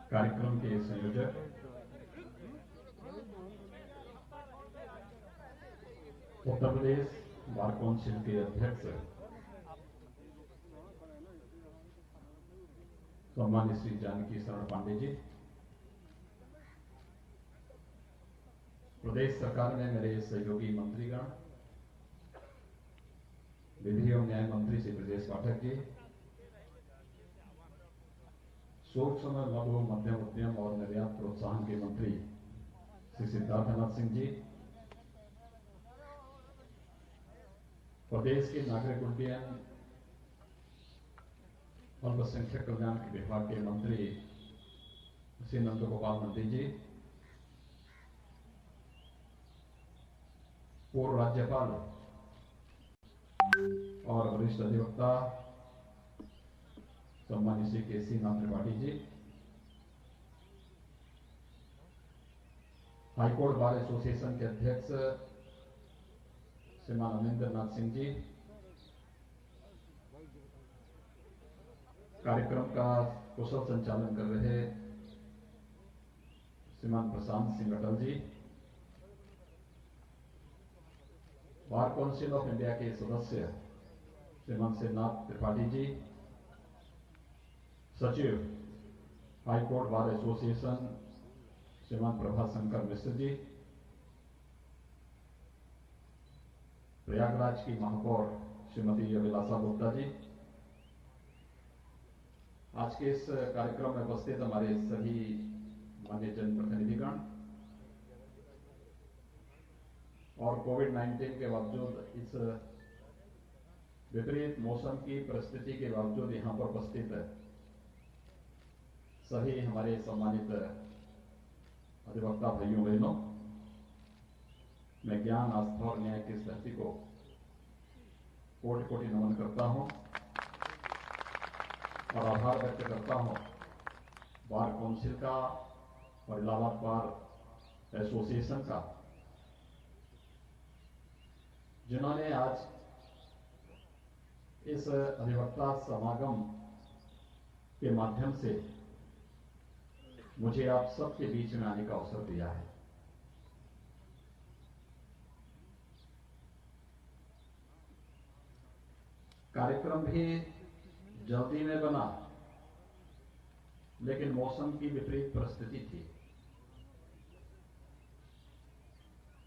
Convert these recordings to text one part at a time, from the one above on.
कार्यक्रम के संयोजक उत्तर प्रदेश बार काउंसिल के अध्यक्ष सम्मानित श्री जानकी शरण पांडे जी, प्रदेश सरकार में मेरे सहयोगी मंत्रीगण, विधि एवं न्याय मंत्री श्री ब्रजेश पाठक जी, सूक्ष्म लघु मध्यम उद्यम और निर्यात प्रोत्साहन के मंत्री श्री सिद्धार्थनाथ सिंह जी, प्रदेश के नागरिक उड्डयन अल्पसंख्यक कल्याण के विभाग के मंत्री श्री नंद गोपाल नंदी जी, पूर्व राज्यपाल और वरिष्ठ अधिवक्ता सम्मानित श्री केसी Nath Tripathi ji, high court bar association के अध्यक्ष श्रीमान अमरिंदर नाथ सिंह जी, कार्यक्रम का कुशल संचालन कर रहे श्रीमान Prashant Singh Atal ji, bar council of India के सदस्य श्रीमान श्रीनाथ त्रिपाठी जी, सचिव हाईकोर्ट बार एसोसिएशन श्रीमान प्रभाशंकर मिश्र जी, प्रयागराज की महापौर श्रीमती अभिलाषा गुप्ता जी, आज के इस कार्यक्रम में उपस्थित हमारे सभी मान्य जनप्रतिनिधिगण और कोविड-19 के बावजूद, इस विपरीत मौसम की परिस्थिति के बावजूद यहां पर उपस्थित सभी हमारे सम्मानित अधिवक्ता भाइयों बहनों, मैं ज्ञान, आस्था और न्याय की इस धरती को कोटि कोटि नमन करता हूं और आभार व्यक्त करता हूं बार काउंसिल का और इलाहाबाद बार एसोसिएशन का, जिन्होंने आज इस अधिवक्ता समागम के माध्यम से मुझे आप सबके बीच में आने का अवसर दिया है। कार्यक्रम भी जल्दी में बना, लेकिन मौसम की विपरीत परिस्थिति थी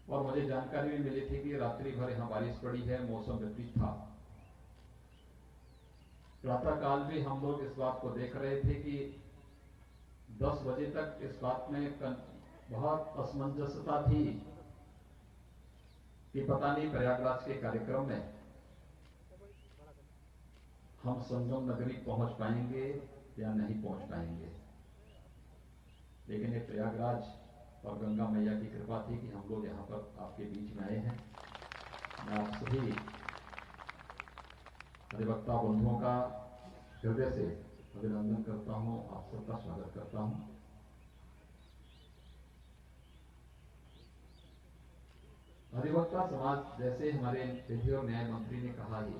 और मुझे जानकारी भी मिली थी कि रात्रि भर यहां बारिश पड़ी है, मौसम विपरीत था। प्रातः काल भी हम लोग इस बात को देख रहे थे कि 10 बजे तक इस बात में बहुत असमंजसता थी कि पता नहीं प्रयागराज के कार्यक्रम में हम संगम नगरी पहुंच पाएंगे या नहीं पहुंच पाएंगे। लेकिन ये प्रयागराज और गंगा मैया की कृपा थी कि हम लोग यहां पर आपके बीच में आए हैं। मैं आप सभी अधिवक्ता बंधुओं का हृदय से अभिनंदन करता हूं, आप सबका स्वागत करता हूं। अधिवक्ता समाज, जैसे हमारे विधि और न्याय मंत्री ने कहा, ही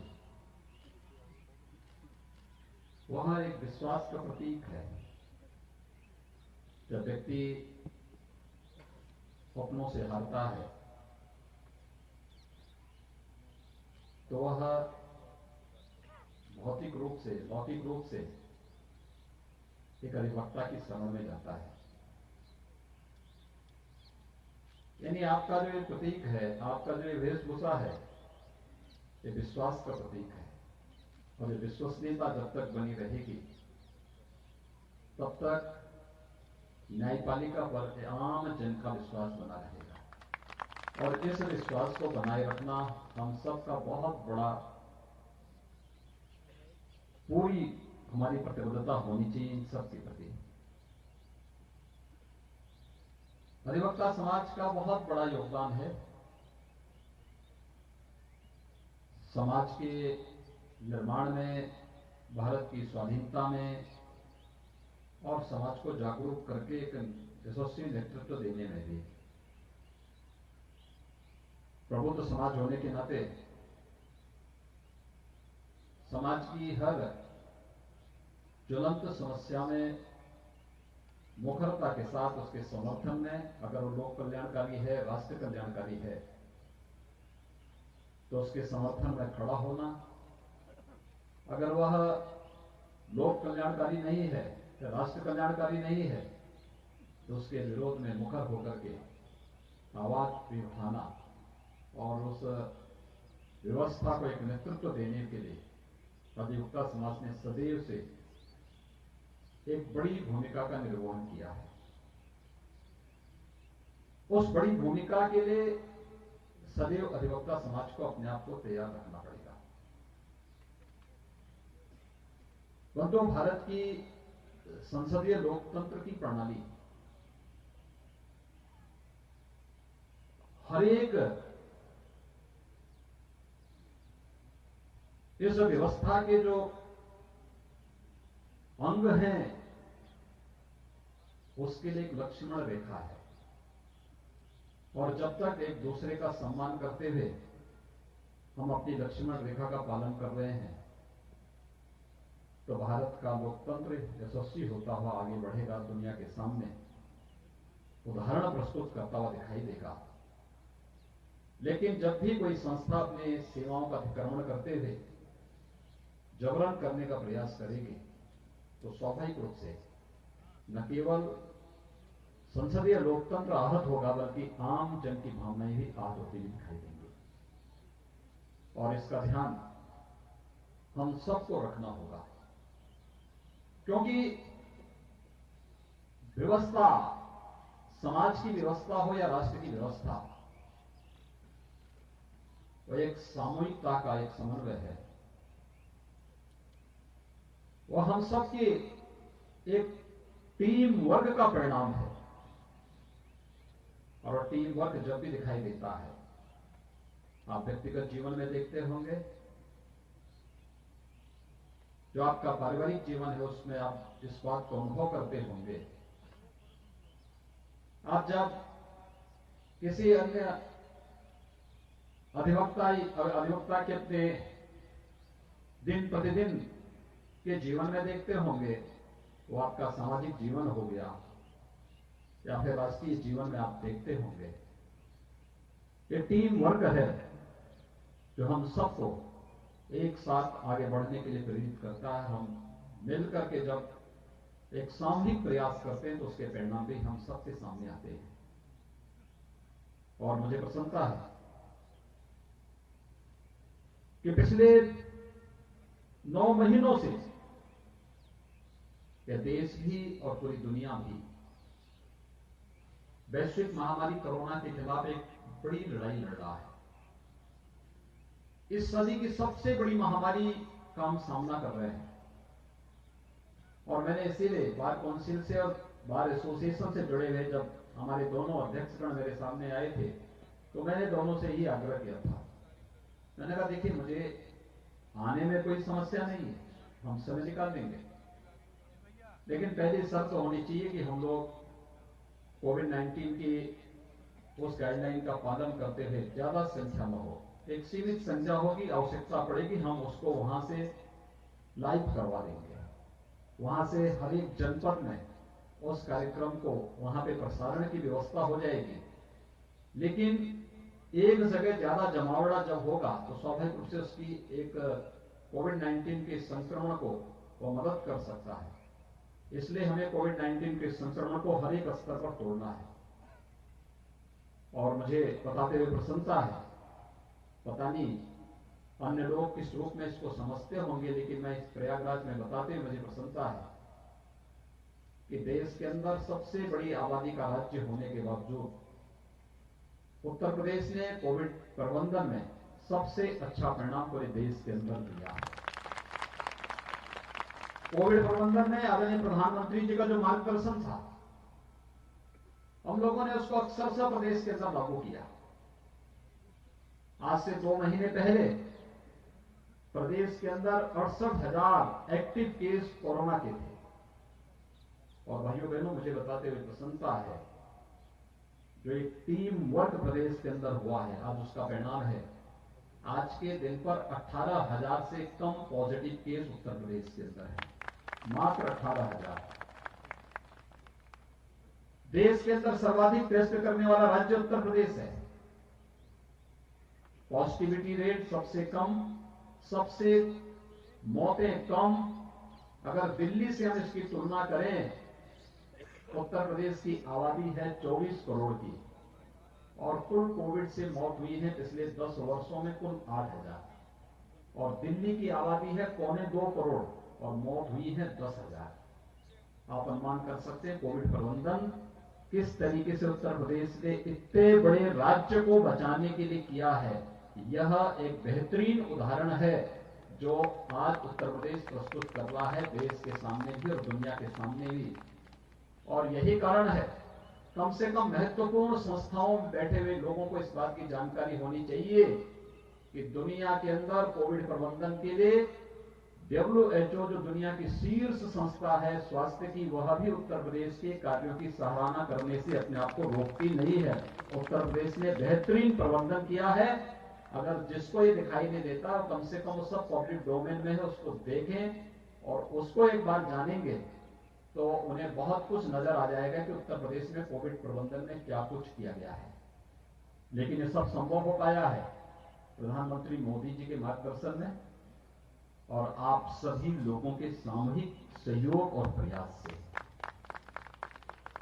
वह एक विश्वास का प्रतीक है। जब व्यक्ति स्वप्नों से हारता है तो वह भौतिक रूप से, लौकिक रूप से एक अधिवक्ता की शरण में जाता है। यानी आपका जो ये प्रतीक है, आपका जो ये वेशभूषा है, ये विश्वास का प्रतीक है और ये विश्वसनीयता जब तक बनी रहेगी तब तक न्यायपालिका पर आम जन का विश्वास बना रहेगा और इस विश्वास को बनाए रखना हम सबका बहुत बड़ा, पूरी हमारी प्रतिबद्धता होनी चाहिए इन सब के प्रति। अधिवक्ता समाज का बहुत बड़ा योगदान है समाज के निर्माण में, भारत की स्वाधीनता में और समाज को जागरूक करके एक यशस्वी नेतृत्व देने में भी। प्रबुद्ध समाज होने के नाते समाज की हर ज्वलंत समस्या में मुखरता के साथ उसके समर्थन में, अगर वो लोक कल्याणकारी है, राष्ट्र कल्याणकारी है, तो उसके समर्थन में खड़ा होना। अगर वह लोक कल्याणकारी नहीं है, राष्ट्र कल्याणकारी नहीं है, तो उसके विरोध में मुखर होकर के आवाज भी उठाना और उस व्यवस्था को एक नेतृत्व देने के लिए अधिवक्ता समाज ने सदैव से एक बड़ी भूमिका का निर्वहन किया है। उस बड़ी भूमिका के लिए सदैव अधिवक्ता समाज को अपने आप को तैयार रखना पड़ेगा। परंतु भारत की संसदीय लोकतंत्र की प्रणाली हर एक इस व्यवस्था के जो अंग हैं उसके लिए एक लक्ष्मण रेखा है, और जब तक एक दूसरे का सम्मान करते हुए हम अपनी लक्ष्मण रेखा का पालन कर रहे हैं, तो भारत का लोकतंत्र यशस्वी होता हुआ आगे बढ़ेगा, दुनिया के सामने उदाहरण प्रस्तुत करता हुआ दिखाई देगा। लेकिन जब भी कोई संस्था अपने सेवाओं का अतिक्रमण करते हुए जबरन करने का प्रयास करेगी, तो स्वाभाविक रूप से न केवल संसदीय लोकतंत्र आहत होगा, बल्कि आम जन की भावनाएं भी आहत होती हुई दिखाई देंगी। और इसका ध्यान हम सबको रखना होगा, क्योंकि व्यवस्था, समाज की व्यवस्था हो या राष्ट्र की व्यवस्था, वह एक सामूहिकता का एक समन्वय है। वह हम सबके एक टीम वर्क का परिणाम है। और टीम वर्क जब भी दिखाई देता है, आप व्यक्तिगत जीवन में देखते होंगे, जो आपका पारिवारिक जीवन है उसमें आप इस बात को अनुभव करते होंगे। आप जब किसी अन्य अधिवक्ता के अपने दिन प्रतिदिन के जीवन में देखते होंगे, वो आपका सामाजिक जीवन हो गया या फिर राष्ट्रीय जीवन में आप देखते होंगे। ये टीम वर्क है जो हम सबको एक साथ आगे बढ़ने के लिए प्रेरित करता है। हम मिलकर के जब एक सामूहिक प्रयास करते हैं, तो उसके परिणाम भी हम सबके सामने आते हैं। और मुझे प्रसन्नता है कि पिछले 9 महीनों से यह देश भी और पूरी दुनिया भी वैश्विक महामारी कोरोना के खिलाफ एक बड़ी लड़ाई लड़ रहा है। इस सदी की सबसे बड़ी महामारी का हम सामना कर रहे हैं। और मैंने इसीलिए बार काउंसिल से और बार एसोसिएशन से जुड़े हुए जब हमारे दोनों अध्यक्षगण मेरे सामने आए थे, तो मैंने दोनों से ही आग्रह किया था। मैंने कहा, देखिए, मुझे आने में कोई समस्या नहीं है, हम समय निकाल देंगे, लेकिन पहली शर्त तो होनी चाहिए कि हम लोग कोविड-19 की उस गाइडलाइन का पालन करते हुए ज्यादा संख्या में हो। एक सीमित संख्या होगी, आवश्यकता पड़ेगी, हम उसको वहां से लाइव करवा देंगे। वहां से हर एक जनपद में उस कार्यक्रम को वहां पे प्रसारण की व्यवस्था हो जाएगी। लेकिन एक जगह ज्यादा जमावड़ा जब होगा, तो स्वाभाविक रूप से उसकी एक कोविड-19 के संक्रमण को वो मदद कर सकता है। इसलिए हमें कोविड-19 के संक्रमण को हर एक स्तर पर तोड़ना है। और मुझे बताते हुए प्रसन्नता है, पता नहीं अन्य लोग किस रूप में इसको समझते होंगे, लेकिन मैं इस प्रयागराज में बताते हुए मुझे प्रसन्नता है कि देश के अंदर सबसे बड़ी आबादी का राज्य होने के बावजूद उत्तर प्रदेश ने कोविड प्रबंधन में सबसे अच्छा परिणाम पूरे देश के अंदर दिया। कोविड प्रबंधन में आदरणीय प्रधानमंत्री जी का जो मार्गदर्शन था, हम लोगों ने उसको अक्षरशः प्रदेश के अंदर लागू किया। आज से 2 महीने पहले प्रदेश के अंदर 68,000 एक्टिव केस कोरोना के थे। और भाइयों बहनों, मुझे बताते हुए प्रसन्नता है, जो एक टीम वर्क प्रदेश के अंदर हुआ है, आज उसका परिणाम है। आज के दिन पर 18,000 से कम पॉजिटिव केस उत्तर प्रदेश के अंदर है, मात्र 18,000। देश के अंदर सर्वाधिक टेस्ट करने वाला राज्य उत्तर प्रदेश है। पॉजिटिविटी रेट सबसे कम, सबसे मौतें कम। अगर दिल्ली से हम इसकी तुलना करें, उत्तर प्रदेश की आबादी है 24 करोड़ की और कुल कोविड से मौत हुई है पिछले 10 वर्षों में कुल 8,000, और दिल्ली की आबादी है 2.25 करोड़ और मौत हुई है 10,000। आप अनुमान कर सकते हैं कोविड प्रबंधन किस तरीके से उत्तर प्रदेश ने इतने बड़े राज्य को बचाने के लिए किया है। यह एक बेहतरीन उदाहरण है जो आज उत्तर प्रदेश प्रस्तुत कर रहा है देश के सामने भी और दुनिया के सामने भी। और यही कारण है, कम से कम महत्वपूर्ण संस्थाओं में बैठे हुए लोगों को इस बात की जानकारी होनी चाहिए कि दुनिया के अंदर कोविड प्रबंधन के लिए WHO जो दुनिया की शीर्ष संस्था है स्वास्थ्य की, वह भी उत्तर प्रदेश के कार्यों की सराहना करने से अपने आप को रोकती नहीं है। उत्तर प्रदेश ने बेहतरीन प्रबंधन किया है। अगर जिसको ये दिखाई नहीं देता, कम से कम वो सब पब्लिक डोमेन में है, उसको देखें और उसको एक बार जानेंगे तो उन्हें बहुत कुछ नजर आ जाएगा कि उत्तर प्रदेश में कोविड प्रबंधन में क्या कुछ किया गया है। लेकिन ये सब संभव हो पाया है प्रधानमंत्री मोदी जी के मार्गदर्शन में और आप सभी लोगों के सामूहिक सहयोग और प्रयास से।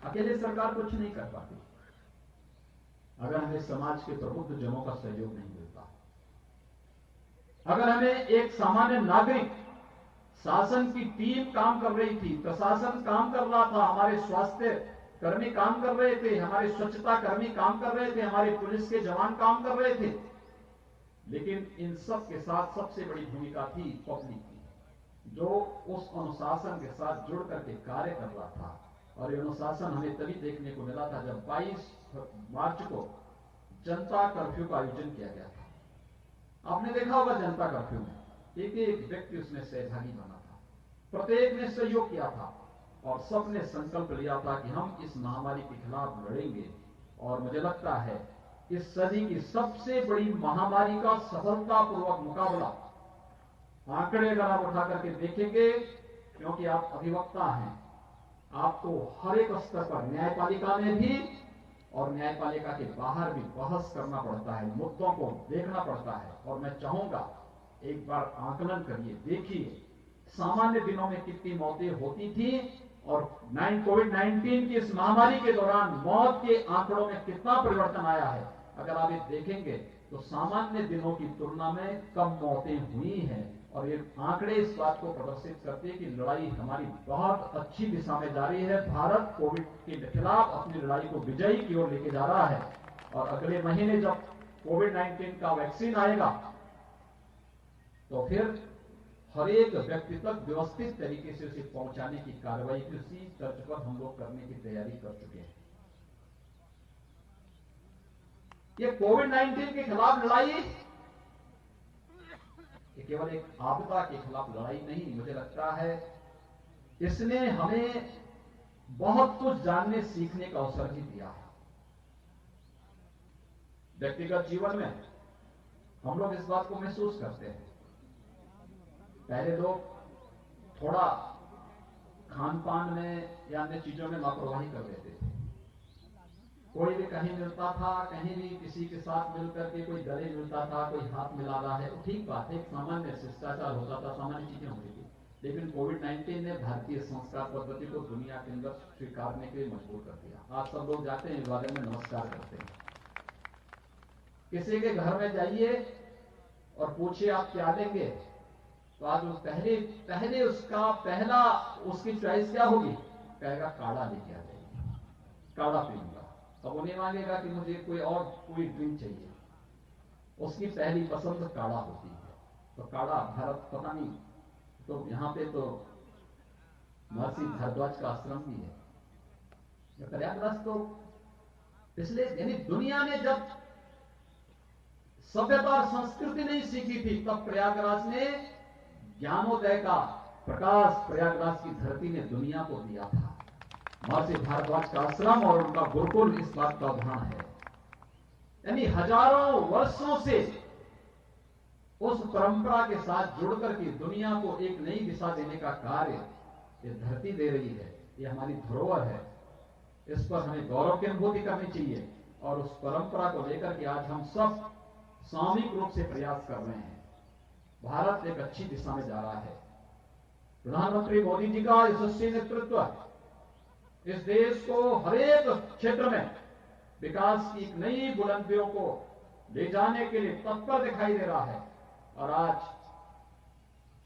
अकेले सरकार कुछ नहीं कर पाती अगर हमें समाज के प्रबुद्ध जनों का सहयोग नहीं मिलता। अगर हमें एक सामान्य नागरिक, शासन की टीम काम कर रही थी, प्रशासन काम कर रहा था, हमारे स्वास्थ्य कर्मी काम कर रहे थे, हमारे स्वच्छता कर्मी काम कर रहे थे, हमारे पुलिस के जवान काम कर रहे थे, लेकिन इन सब के साथ सबसे बड़ी भूमिका थी पब्लिक की, जो उस अनुशासन के साथ जुड़ करके कार्य कर रहा था। और ये अनुशासन हमें तभी देखने को मिला था जब 22 मार्च को जनता कर्फ्यू का आयोजन किया गया था। आपने देखा होगा जनता कर्फ्यू में एक एक व्यक्ति उसमें सहभागी बना था, प्रत्येक ने सहयोग किया था और सबने संकल्प लिया था कि हम इस महामारी के खिलाफ लड़ेंगे। और मुझे लगता है इस सदी की सबसे बड़ी महामारी का सफलतापूर्वक मुकाबला, आंकड़े अगर आप उठा करके देखेंगे, क्योंकि आप अधिवक्ता हैं, आपको हर एक स्तर पर न्यायपालिका में भी और न्यायपालिका के बाहर भी बहस करना पड़ता है, मुद्दों को देखना पड़ता है। और मैं चाहूंगा एक बार आकलन करिए, देखिए सामान्य दिनों में कितनी मौतें होती थी और कोविड-19 की इस महामारी के दौरान मौत के आंकड़ों में कितना परिवर्तन आया है। अगर आप ये देखेंगे तो सामान्य दिनों की तुलना में कम मौतें हुई हैं और ये आंकड़े इस बात को प्रदर्शित करते हैं कि लड़ाई हमारी बहुत अच्छी दिशा में जारी है। भारत कोविड के खिलाफ अपनी लड़ाई को विजयी की ओर लेके जा रहा है और अगले महीने जब कोविड-19 का वैक्सीन आएगा तो फिर हर एक व्यक्ति तक व्यवस्थित तरीके से उसे पहुंचाने की कार्रवाई उसी तर्ज पर हम लोग करने की तैयारी कर चुके हैं। ये कोविड-19 के खिलाफ लड़ाई ये केवल एक आपदा के खिलाफ लड़ाई नहीं, मुझे लगता है इसने हमें बहुत कुछ जानने सीखने का अवसर भी दिया है। व्यक्तिगत जीवन में हम लोग इस बात को महसूस करते हैं। पहले लोग थोड़ा खान पान में या अन्य चीजों में लापरवाही कर देते थे। कोई भी कहीं मिलता था, कहीं भी किसी के साथ मिलकर के कोई गले मिलता था, कोई हाथ मिला रहा है, ठीक बात है, एक सामान्य शिष्टाचार होता था, सामान्य चीजें होती थी। लेकिन कोविड-19 ने भारतीय संस्कार पद्धति को दुनिया के अंदर स्वीकारने के लिए मजबूर कर दिया। आज सब लोग जाते हैं, बारे में नमस्कार करते हैं। किसी के घर में जाइए और पूछिए आप क्या लेंगे, तो आज वो पहले उसकी चॉइस क्या होगी, कहेगा काढ़ा लेके आ जाइए, काढ़ा पीऊंगा। अब वो नहीं मांगेगा कि मुझे कोई ड्रिंक चाहिए, उसकी पहली पसंद काढ़ा होती है। तो काढ़ा भारत पता नहीं, तो यहाँ पे तो महर्षि भारद्वाज का आश्रम भी है। प्रयागराज तो पिछले यानी दुनिया ने जब सभ्यता और संस्कृति नहीं सीखी थी, तब प्रयागराज ने ज्ञानोदय का प्रकाश प्रयागराज की धरती ने दुनिया को दिया था। महर्षि भारद्वाज का आश्रम और उनका गुरुकुल इस बात का उदाहरण है। यानी हजारों वर्षों से उस परंपरा के साथ जुड़कर के दुनिया को एक नई दिशा देने का कार्य ये धरती दे रही है। ये हमारी धरोहर है, इस पर हमें गौरव की अनुभूति करनी चाहिए और उस परंपरा को लेकर के आज हम सब सामूहिक रूप से प्रयास कर रहे हैं। भारत एक अच्छी दिशा में जा रहा है। प्रधानमंत्री मोदी जी का यशस्वी नेतृत्व इस देश को हर एक क्षेत्र में विकास की एक नई बुलंदियों को ले जाने के लिए तत्पर दिखाई दे रहा है। और आज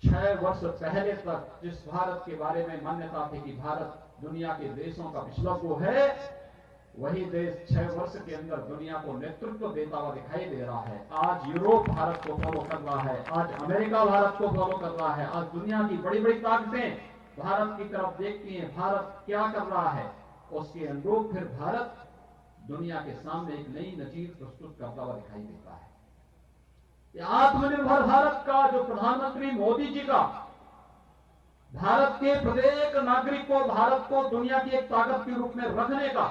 6 वर्ष पहले तक जिस भारत के बारे में मान्यता थी कि भारत दुनिया के देशों का पिछला वो है, वही देश 6 वर्ष के अंदर दुनिया को नेतृत्व देता हुआ दिखाई दे रहा है। आज यूरोप भारत को फॉलो कर रहा है, आज अमेरिका भारत को फॉलो कर रहा है, आज दुनिया की बड़ी बड़ी ताकतें भारत की तरफ देखती हैं, भारत क्या कर रहा है, उसके अनुरूप फिर भारत दुनिया के सामने एक नई नजीर प्रस्तुत करता हुआ दिखाई देता है। आत्मनिर्भर भारत का जो प्रधानमंत्री मोदी जी का भारत के प्रत्येक नागरिक को, भारत को दुनिया की एक ताकत के रूप में रखने का,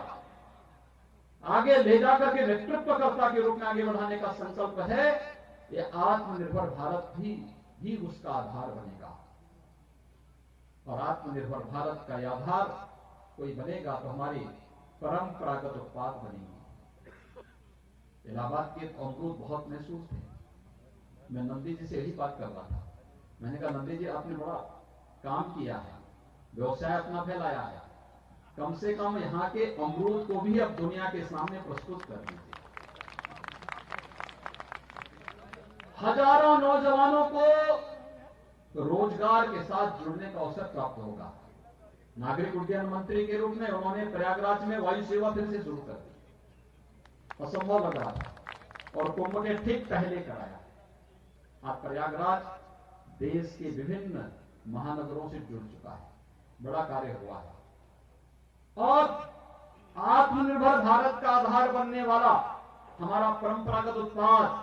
आगे ले जाकर के नेतृत्वकर्ता के रूप में आगे बढ़ाने का संकल्प है, ये आत्मनिर्भर भारत भी उसका आधार बनेगा। और आत्मनिर्भर भारत का आधार कोई बनेगा तो हमारी परंपरागत उत्पाद बनेंगे। इलाहाबाद के अमरूद बहुत महसूस थे। मैं नंदी जी से यही बात कर रहा था। मैंने कहा नंदी जी आपने बड़ा काम किया है, व्यवसाय अपना फैलाया है, कम से कम यहां के अमरूद को भी अब दुनिया के सामने प्रस्तुत कर दीजिए। हजारों नौजवानों को रोजगार के साथ जुड़ने का अवसर प्राप्त होगा। नागरिक उड्डयन मंत्री के रूप में उन्होंने प्रयागराज में वायु सेवा फिर से शुरू कर दी। असंभव लग रहा था और कुंभ के ठीक पहले कराया। आज प्रयागराज देश के विभिन्न महानगरों से जुड़ चुका है, बड़ा कार्य हुआ है। और आत्मनिर्भर भारत का आधार बनने वाला हमारा परंपरागत उत्पाद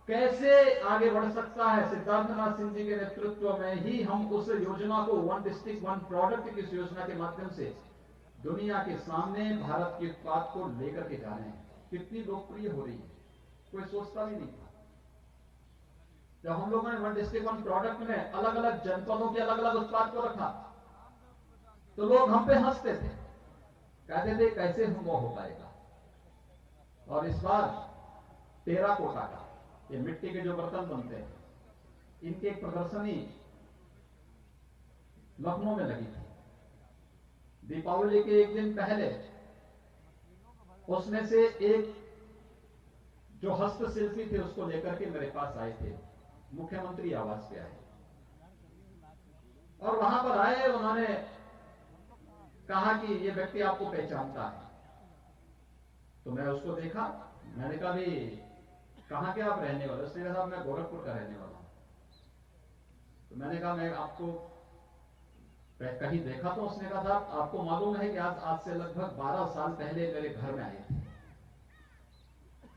कैसे आगे बढ़ सकता है, सिद्धार्थनाथ सिंह जी के नेतृत्व में ही हम उस योजना को वन डिस्ट्रिक्ट वन प्रोडक्ट की इस योजना के माध्यम से दुनिया के सामने भारत के उत्पाद को लेकर के जा रहे हैं। कितनी लोकप्रिय हो रही है, कोई सोचता भी नहीं था। जब हम लोगों ने वन डिस्ट्रिक्ट वन प्रोडक्ट में अलग अलग जनपदों के अलग अलग उत्पाद को रखा तो लोग हम पे हंसते थे, कहते थे कैसे हम वो हो पाएगा। और इस बार टेराकोटा का, ये मिट्टी के जो बर्तन बनते हैं, इनकी एक प्रदर्शनी लखनऊ में लगी थी। दीपावली के एक दिन पहले उसमें से एक जो हस्तशिल्पी थे उसको लेकर के मेरे पास आए थे, मुख्यमंत्री आवास पे आए और वहां पर आए, उन्होंने कहा कि ये व्यक्ति आपको पहचानता है। तो मैं उसको देखा, मैंने कहा भी कहां के आप रहने वाले? उसने कहा मैं गोरखपुर का रहने वाला हूं। तो मैंने कहा मैं आपको कहीं देखा तो? उसने कहा था आपको मालूम है कि आज से लगभग 12 साल पहले मेरे घर में आए थे,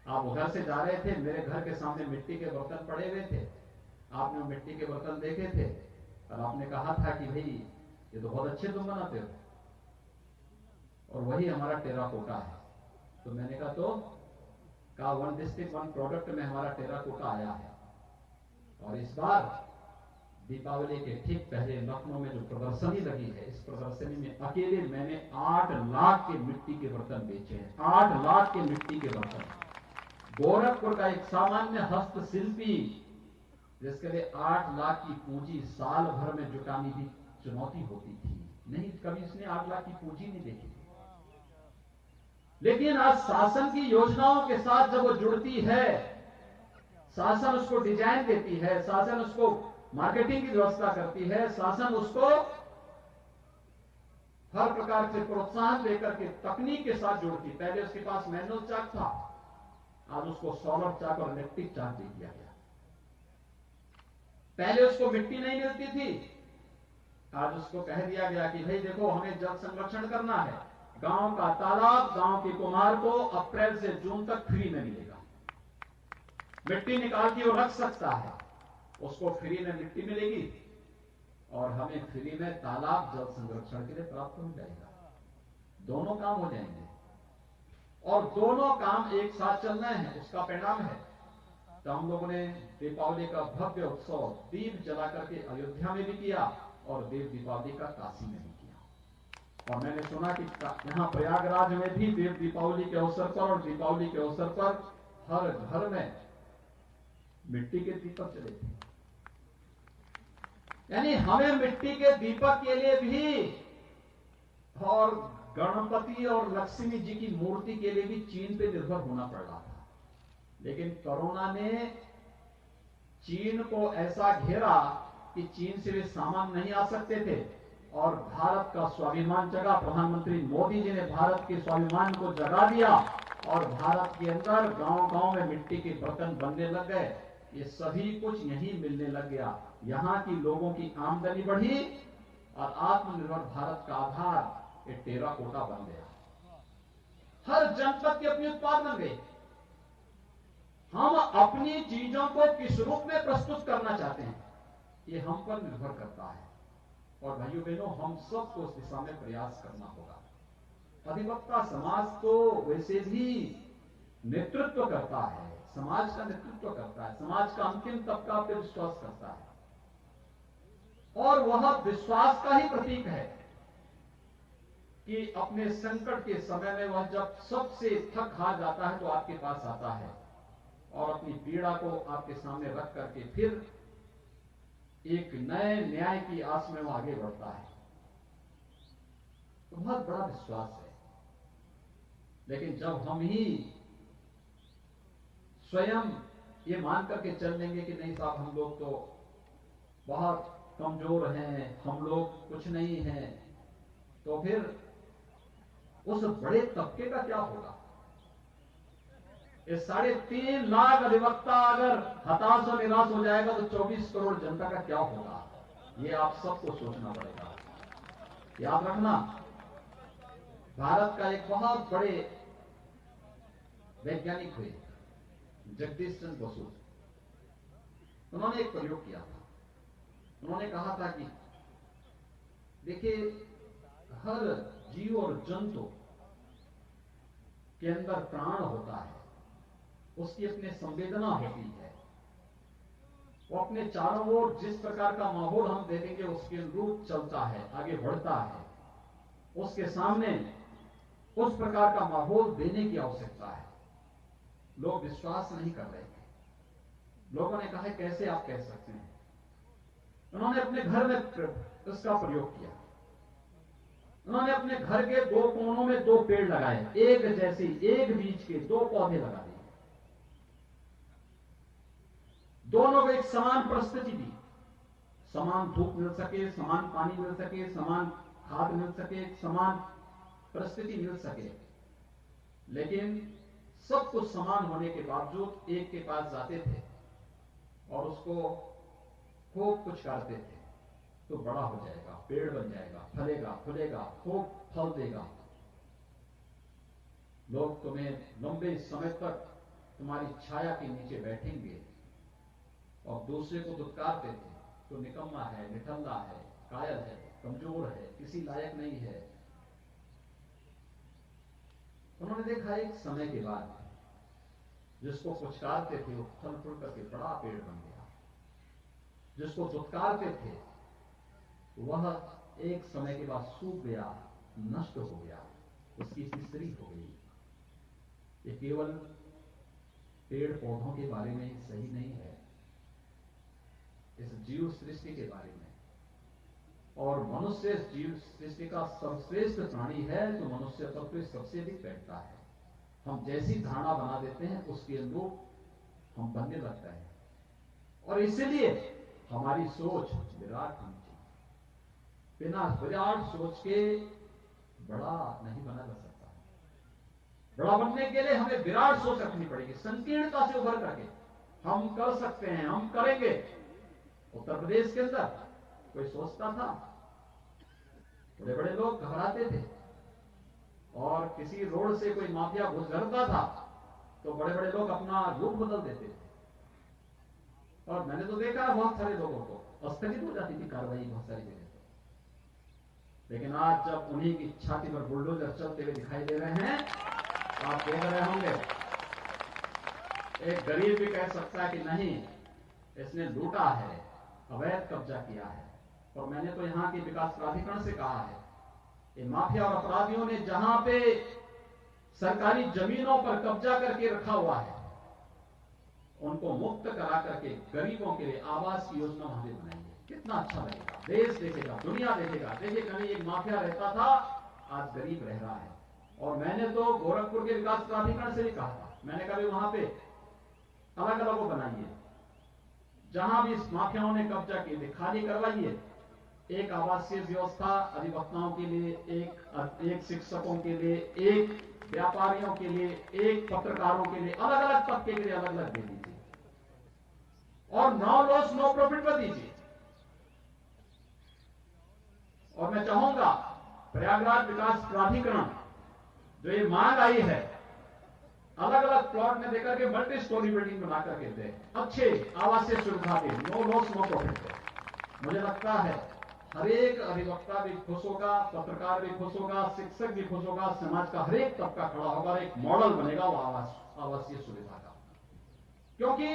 आप उधर से जा रहे थे, मेरे घर के सामने मिट्टी के बर्तन पड़े हुए थे, आपने मिट्टी के बर्तन देखे थे और आपने कहा था कि भाई ये तो बहुत अच्छे तुम बनाते हो और वही हमारा टेराकोटा है। तो मैंने कहा तो कहा वन डिस्ट्रिक्ट वन प्रोडक्ट में हमारा टेराकोटा आया है। और इस बार दीपावली के ठीक पहले लखनऊ में जो प्रदर्शनी लगी है, इस प्रदर्शनी में अकेले मैंने 8 लाख के मिट्टी के बर्तन बेचे हैं। 8 लाख के मिट्टी के बर्तन। गोरखपुर का एक सामान्य हस्तशिल्पी जिसके लिए 8 लाख की पूंजी साल भर में जुटानी भी चुनौती होती थी, नहीं कभी इसने 8 लाख की पूंजी नहीं देखी थी। लेकिन आज शासन की योजनाओं के साथ जब वो जुड़ती है, शासन उसको डिजाइन देती है, शासन उसको मार्केटिंग की व्यवस्था करती है, शासन उसको हर प्रकार से प्रोत्साहन देकर के तकनीक के साथ जुड़ती। पहले उसके पास मैनुअल चाक था, आज उसको सोलर चाक और इलेक्ट्रिक चाक दे दिया गया। पहले उसको मिट्टी नहीं मिलती थी, आज उसको कह दिया गया कि भाई देखो हमें जल संरक्षण करना है, गांव का तालाब गांव के कुम्हार को अप्रैल से जून तक फ्री में मिलेगा। मिट्टी निकाल के वो रख सकता है, उसको फ्री में मिट्टी मिलेगी और हमें फ्री में तालाब जल संरक्षण के लिए प्राप्त हो जाएगा। दोनों काम हो जाएंगे और दोनों काम एक साथ चल रहे हैं, उसका परिणाम है। तो हम लोगों ने दीपावली का भव्य उत्सव दीप जला करके अयोध्या में भी किया और देव दीपावली का काशी में भी किया। और मैंने सुना कि यहां प्रयागराज में भी देव दीपावली के अवसर पर और दीपावली के अवसर पर हर घर में मिट्टी के दीपक चले थे। यानी हमें मिट्टी के दीपक के लिए भी और गणपति और लक्ष्मी जी की मूर्ति के लिए भी चीन पे निर्भर होना पड़ रहा था। लेकिन कोरोना ने चीन को ऐसा घेरा कि चीन से वे सामान नहीं आ सकते थे और भारत का स्वाभिमान जगा। प्रधानमंत्री मोदी जी ने भारत के स्वाभिमान को जगा दिया और भारत के अंदर गांव-गांव में मिट्टी के बर्तन बनने लग गए। ये सभी कुछ यहीं मिलने लग गया। यहां की लोगों की आमदनी बढ़ी और आत्मनिर्भर भारत का आधार ये टेराकोटा बन गया। हर जनपद के अपने उत्पाद बन गए। हम अपनी चीजों को किस रूप में प्रस्तुत करना चाहते हैं, ये हम पर निर्भर करता है। और भाइयों बहनों, हम सबको उस दिशा में प्रयास करना होगा। अधिवक्ता समाज तो वैसे भी नेतृत्व करता है, समाज का नेतृत्व करता है, समाज का अंतिम तबका पे विश्वास करता है और वह विश्वास का ही प्रतीक है कि अपने संकट के समय में वह जब सबसे थक हार जाता है तो आपके पास आता है और अपनी पीड़ा को आपके सामने रख करके फिर एक नए न्याय की आस में वो आगे बढ़ता है। तो बहुत बड़ा विश्वास है। लेकिन जब हम ही स्वयं ये मान करके चल लेंगे कि नहीं साहब, हम लोग तो बहुत कमजोर हैं, हम लोग कुछ नहीं हैं, तो फिर उस बड़े तबके का क्या होगा? ये 3.5 लाख अधिवक्ता अगर हताश और निराश हो जाएगा तो 24 करोड़ जनता का क्या होगा? ये आप सबको सोचना पड़ेगा। याद रखना, भारत का एक बहुत बड़े वैज्ञानिक हुए जगदीश चंद्र बसु, उन्होंने एक प्रयोग किया था। उन्होंने कहा था कि देखिए, हर जीव और जंतु के अंदर प्राण होता है, उसकी अपनी संवेदना होती है, वो अपने चारों ओर जिस प्रकार का माहौल हम दे देंगे उसके अनुरूप चलता है, आगे बढ़ता है। उसके सामने उस प्रकार का माहौल देने की आवश्यकता है। लोग विश्वास नहीं कर रहे थे। लोगों ने कहा कैसे आप कह सकते हैं? उन्होंने अपने घर में इसका प्रयोग किया। उन्होंने अपने घर के 2 कोनों में 2 पेड़ लगाए, एक जैसे, एक बीज के 2 पौधे लगा दिए। दोनों को एक समान परिस्थिति दी, समान धूप मिल सके, समान पानी मिल सके, समान खाद मिल सके, समान परिस्थिति मिल सके। लेकिन सब कुछ समान होने के बावजूद एक के पास जाते थे और उसको खूब कुछ करते थे तो बड़ा हो जाएगा, पेड़ बन जाएगा, फलेगा, फूलेगा, खूब फल देगा, लोग तुम्हें लंबे समय तक तुम्हारी छाया के नीचे बैठेंगे। और दूसरे को दुत्कारते थे तो निकम्मा है, निठल्ला है, कायल है, कमजोर है, किसी लायक नहीं है। उन्होंने देखा एक समय के बाद जिसको पुचकारते थे वो फल फूल करके बड़ा पेड़ बन गया, जिसको दुत्कारते थे वह एक समय के बाद सूख गया, नष्ट हो गया, उसकी स्त्री हो गई। ये केवल पेड़ पौधों के बारे में ही सही नहीं है, इस जीव सृष्टि के बारे में। और मनुष्य इस जीव सृष्टि का सर्वश्रेष्ठ प्राणी है जो मनुष्य तत्व पे सबसे अधिक बैठता है। हम जैसी धारणा बना देते हैं उसके अनुरूप हम बनने लगते हैं और इसीलिए हमारी सोच विराट होनी चाहिए। बिना विराट सोच के बड़ा नहीं बना जा सकता। बड़ा बनने के लिए हमें विराट सोच रखनी पड़ेगी, संकीर्णता से उभर करके हम कर सकते हैं, हम करेंगे। उत्तर प्रदेश के अंदर कोई सोचता था? बड़े बड़े लोग घबराते थे और किसी रोड से कोई माफिया गुजरता था तो बड़े बड़े लोग अपना रूप बदल देते थे। और मैंने तो देखा बहुत सारे लोगों को स्थगित हो जाती थी कार्रवाई बहुत सारी जगह पे। लेकिन आज जब उन्हीं की छाती पर बुलडोजर चलते हुए दिखाई दे रहे हैं, आप देख रहे होंगे, एक गरीब भी कह सकता है कि नहीं, इसने लूटा है, अवैध कब्जा किया है। और मैंने तो यहां के विकास प्राधिकरण से कहा है ये माफिया और अपराधियों ने जहां पे सरकारी जमीनों पर कब्जा करके रखा हुआ है, उनको मुक्त करा करके गरीबों के लिए आवास की योजना हमने बनाई है। कितना अच्छा लगेगा, देश देखेगा, दुनिया देखेगा। देखिए, कहीं एक माफिया रहता था, आज गरीब रह रहा है। और मैंने तो गोरखपुर के विकास प्राधिकरण से भी कहा था, मैंने कहा वहां पे अलग अलग वो बनाइए, जहां भी इस माफियाओं ने कब्जा किए खाली करवाइए। एक आवासीय व्यवस्था अधिवक्ताओं के लिए, एक शिक्षकों के लिए, एक व्यापारियों के लिए, एक पत्रकारों के लिए, अलग अलग तबके के लिए अलग अलग दे दीजिए और नो लॉस नो प्रॉफिट पर दीजिए। और मैं चाहूंगा प्रयागराज विकास प्राधिकरण जो ये मांग आई है, अलग अलग प्लॉट में देकर के मल्टी स्टोरी बिल्डिंग बना करके दे, अच्छे आवासीय सुविधा दे, नो लॉस नो प्रॉफिट दे। मुझे लगता है हर एक अधिवक्ता भी खुश होगा, पत्रकार भी खुश होगा, शिक्षक भी खुश होगा, समाज का हर एक तबका खड़ा होगा, एक मॉडल बनेगा वो आवासीय सुविधा का। क्योंकि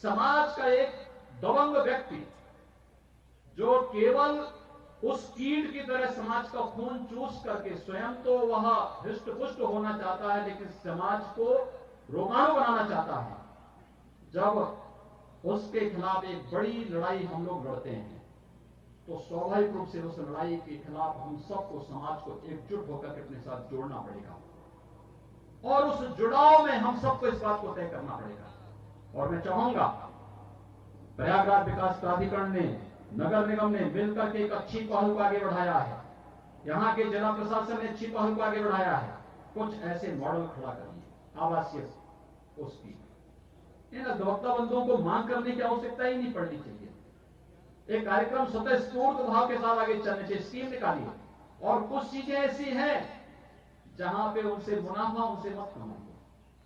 समाज का एक दबंग व्यक्ति जो केवल उस कीट की तरह समाज का खून चूस करके स्वयं तो वह हृष्ट पुष्ट होना चाहता है, लेकिन समाज को रोगाणु बनाना चाहता है। जब उसके खिलाफ एक बड़ी लड़ाई हम लोग लड़ते हैं, तो स्वाभाविक रूप से उस लड़ाई के खिलाफ हम सबको, समाज को एकजुट होकर के अपने साथ जोड़ना पड़ेगा और उस जुड़ाव में हम सबको इस बात को तय करना पड़ेगा। और मैं चाहूंगा प्रयागराज विकास प्राधिकरण ने, नगर निगम ने मिलकर के एक अच्छी पहल को आगे बढ़ाया है, यहां के जिला प्रशासन ने अच्छी पहल को आगे बढ़ाया है। कुछ ऐसे मॉडल खड़ा करिए आवासीय उसकी। इन अधिवक्ता बंधुओं को मांग करने की आवश्यकता ही नहीं पड़नी चाहिए। एक कार्यक्रम स्वतः स्फूर्त भाव के साथ आगे चलने चाहिए, स्कीम निकालिए। और कुछ चीजें ऐसी हैं जहां पे उनसे मुनाफा उनसे मत कमाइए,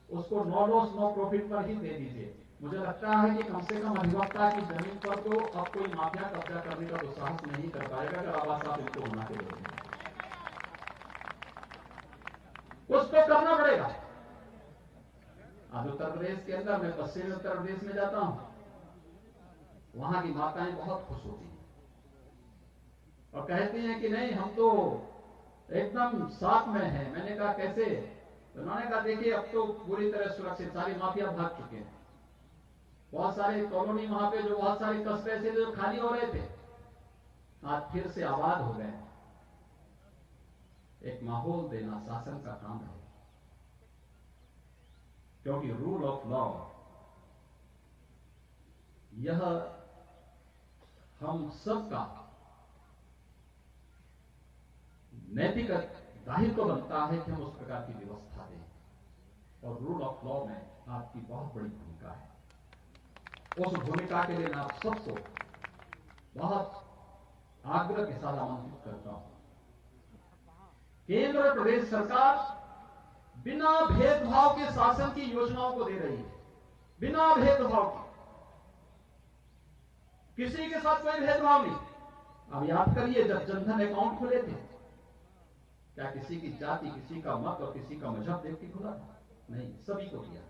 उसको नो लॉस नो प्रॉफिट पर ही दे दीजिए। मुझे लगता है कि कम से कम अधिवक्ता की जमीन पर तो अब कोई माफिया कब्जा करने का दुस्साहस नहीं कर पाएगा अगर आवास आप इनको बना के देंगे। कुछ तो करना पड़ेगा। आज उत्तर प्रदेश के अंदर, मैं पश्चिमी उत्तर प्रदेश में जाता हूं, वहां की माताएं बहुत खुश होती हैं और कहती हैं कि नहीं, हम तो एकदम साथ में हैं। मैंने कहा कैसे? तो उन्होंने कहा देखिए, अब तो पूरी तरह सुरक्षित, सारी माफिया भाग चुके हैं। बहुत सारे कॉलोनी वहां पे जो बहुत सारे कस्बे ऐसे जो खाली हो रहे थे, आज फिर से आबाद हो गए। एक माहौल देना शासन का काम है, क्योंकि रूल ऑफ लॉ यह हम सबका नैतिक दायित्व बनता है कि हम उस प्रकार की व्यवस्था दें। और रूल ऑफ लॉ में आपकी बहुत बड़ी भूमिका है। उस भूमिका के लिए मैं आप सबको बहुत आग्रह के साथ आमंत्रित करता हूं। केंद्र और प्रदेश सरकार बिना भेदभाव के शासन की योजनाओं को दे रही है, बिना भेदभाव के, किसी के साथ कोई भेदभाव नहीं। अब याद करिए, जब जनधन अकाउंट खुले थे, क्या किसी की जाति, किसी का मत और किसी का मजहब देख के खुला था? नहीं, सभी को दिया।